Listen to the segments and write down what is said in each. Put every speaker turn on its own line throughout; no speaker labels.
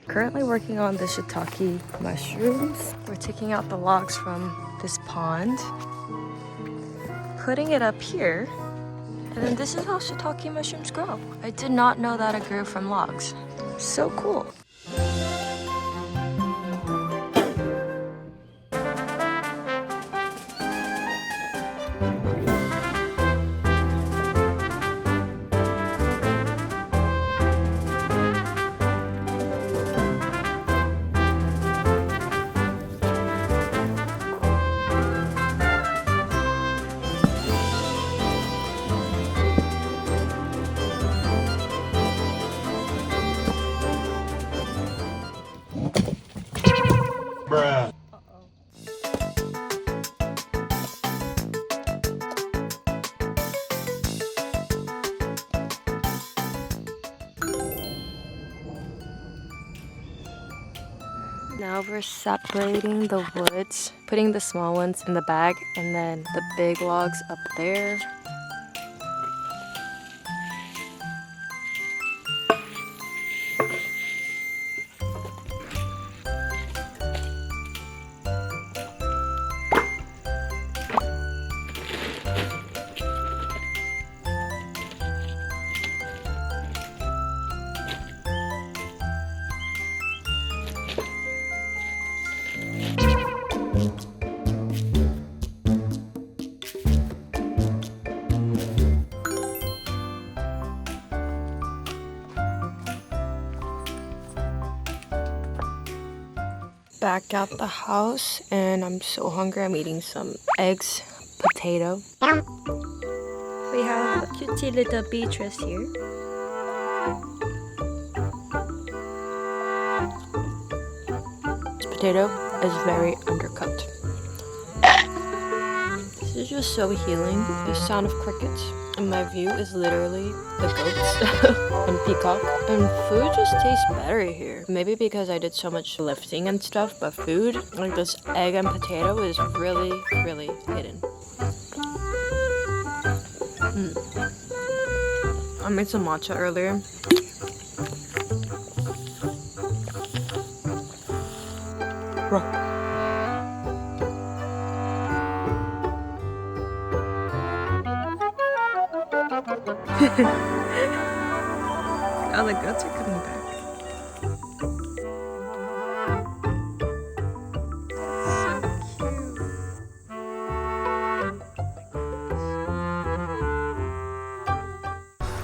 Currently working on the shiitake mushrooms. We're taking out the logs from this pond, putting it up here, and then this is how shiitake mushrooms grow. I did not know that it grew from logs. So cool.
Bruh.
Now we're separating the woods, putting the small ones in the bag, and then the big logs up there. Back at the house, and I'm so hungry. I'm eating some eggs, potato. We have a cutesy little Beatrice here. This potato is very undercut. This is just so healing. The sound of crickets. And my view is literally the goats and peacock. And food just tastes better here. Maybe because I did so much lifting and stuff, but food, like this egg and potato, is really, really hidden. I made some matcha earlier. Oh, the goats are coming back.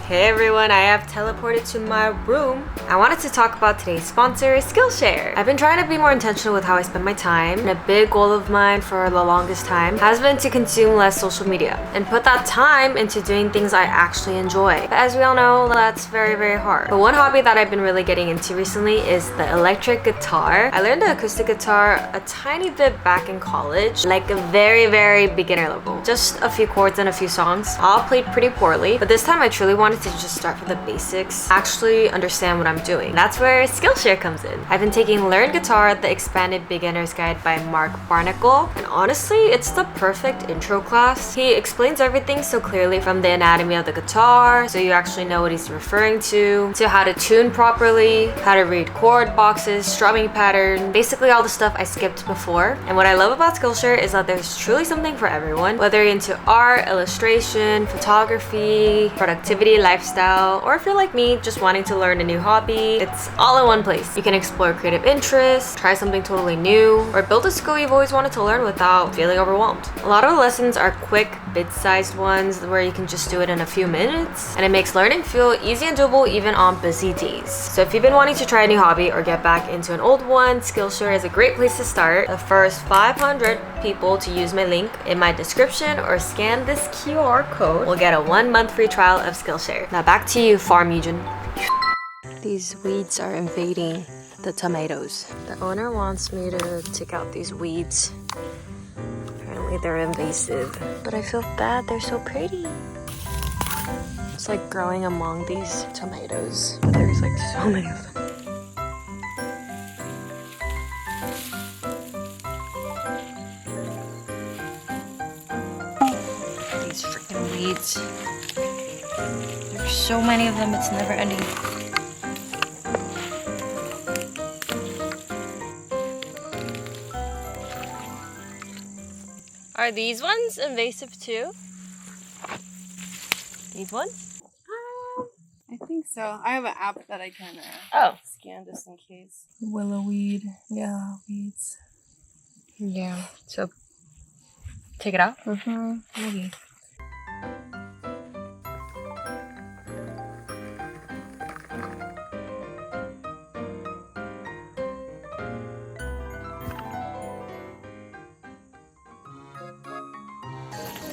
Hey everyone, I have teleported to my room. I wanted to talk about today's sponsor, Skillshare. I've been trying to be more intentional with how I spend my time, and a big goal of mine for the longest time has been to consume less social media and put that time into doing things I actually enjoy. But as we all know, that's very, very hard. But one hobby that I've been really getting into recently is the electric guitar. I learned the acoustic guitar a tiny bit back in college, like a very, very beginner level. Just a few chords and a few songs. All played pretty poorly, but this time I truly wanted to just start from the basics, actually understand what I'm doing. That's where Skillshare comes in. I've been taking Learn Guitar, the expanded beginner's guide by Mark Barnacle, and honestly, it's the perfect intro class. He explains everything so clearly, from the anatomy of the guitar, so you actually know what he's referring to how to tune properly, how to read chord boxes, strumming pattern, basically all the stuff I skipped before. And what I love about Skillshare is that there's truly something for everyone, whether you're into art, illustration, photography, productivity, lifestyle, or if you're like me, just wanting to learn a new hobby. It's all in one place. You can explore creative interests, try something totally new, or build a skill you've always wanted to learn without feeling overwhelmed. A lot of the lessons are quick, bit-sized ones where you can just do it in a few minutes, and it makes learning feel easy and doable even on busy days. So if you've been wanting to try a new hobby or get back into an old one, Skillshare is a great place to start. The first 500 people to use my link in my description or scan this QR code will get a 1-month free trial of Skillshare. Now back to you, Farm Yujin. These weeds are invading the tomatoes. The owner wants me to take out these weeds. Apparently they're invasive, but I feel bad, they're so pretty. It's like growing among these tomatoes. There's like so many of them. These freaking weeds. There's so many of them, it's never ending. Are these ones invasive too? These ones?
I think so. I have an app that I can
Oh.
scan just in case. Willow weed. Yeah, weeds.
Yeah. So take it out?
Maybe.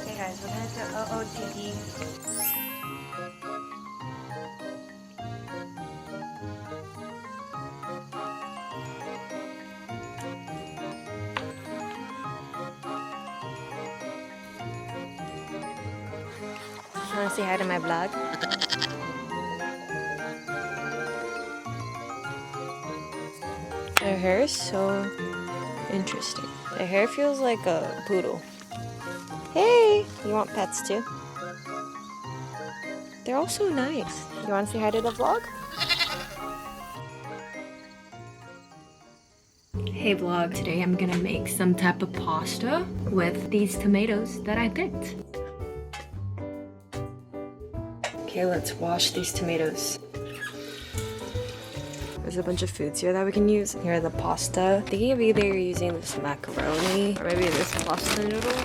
Okay guys, we're gonna do OOTD. Wanna say hi to my vlog? Their hair is so interesting. Their hair feels like a poodle. Hey! You want pets too? They're all so nice. You wanna say hi to the vlog? Hey vlog, today I'm gonna make some type of pasta with these tomatoes that I picked. Okay, let's wash these tomatoes. There's a bunch of foods here that we can use. Here are the pasta. I think either you're using this macaroni or maybe this pasta noodle.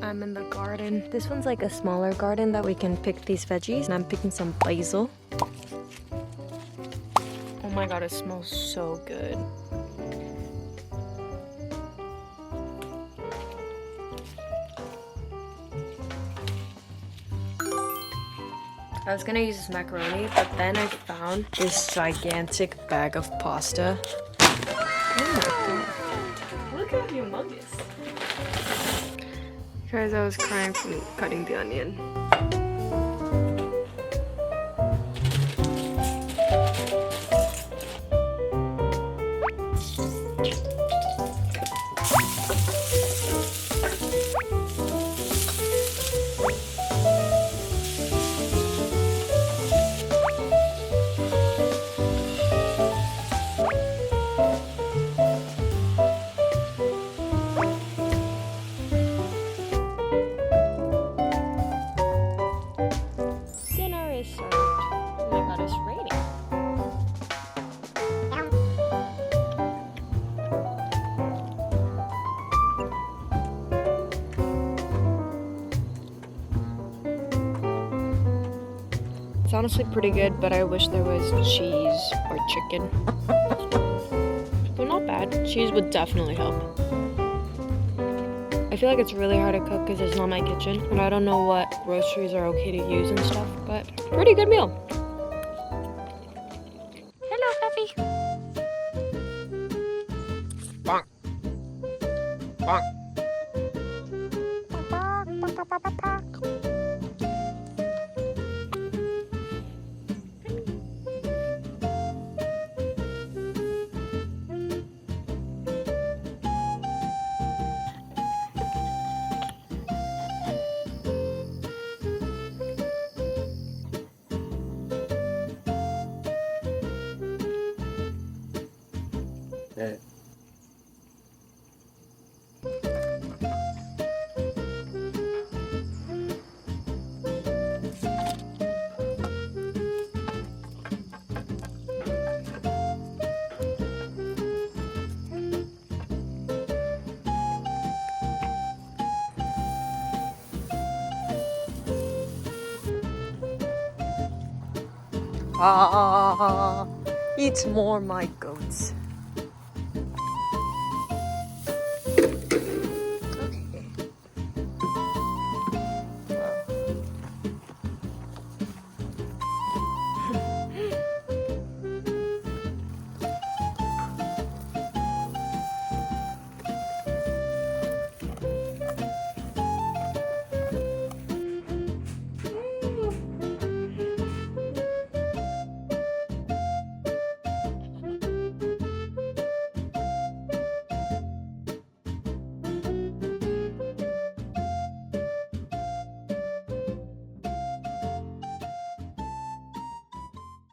I'm in the garden. This one's like a smaller garden that we can pick these veggies, and I'm picking some basil. Oh my god, it smells so good. I was gonna use this macaroni, but then I found this gigantic bag of pasta. Oh my god. Look how humongous. Guys, I was crying from cutting the onion. Dinner is served. Oh my god, it's raining. It's honestly pretty good, but I wish there was cheese or chicken. But not bad. Cheese would definitely help. I feel like it's really hard to cook because it's not my kitchen, and I don't know what groceries are okay to use and stuff, but pretty good meal. Hello, puppy. Bonk. Bonk.
Hey.
Ah, eat more, my goats.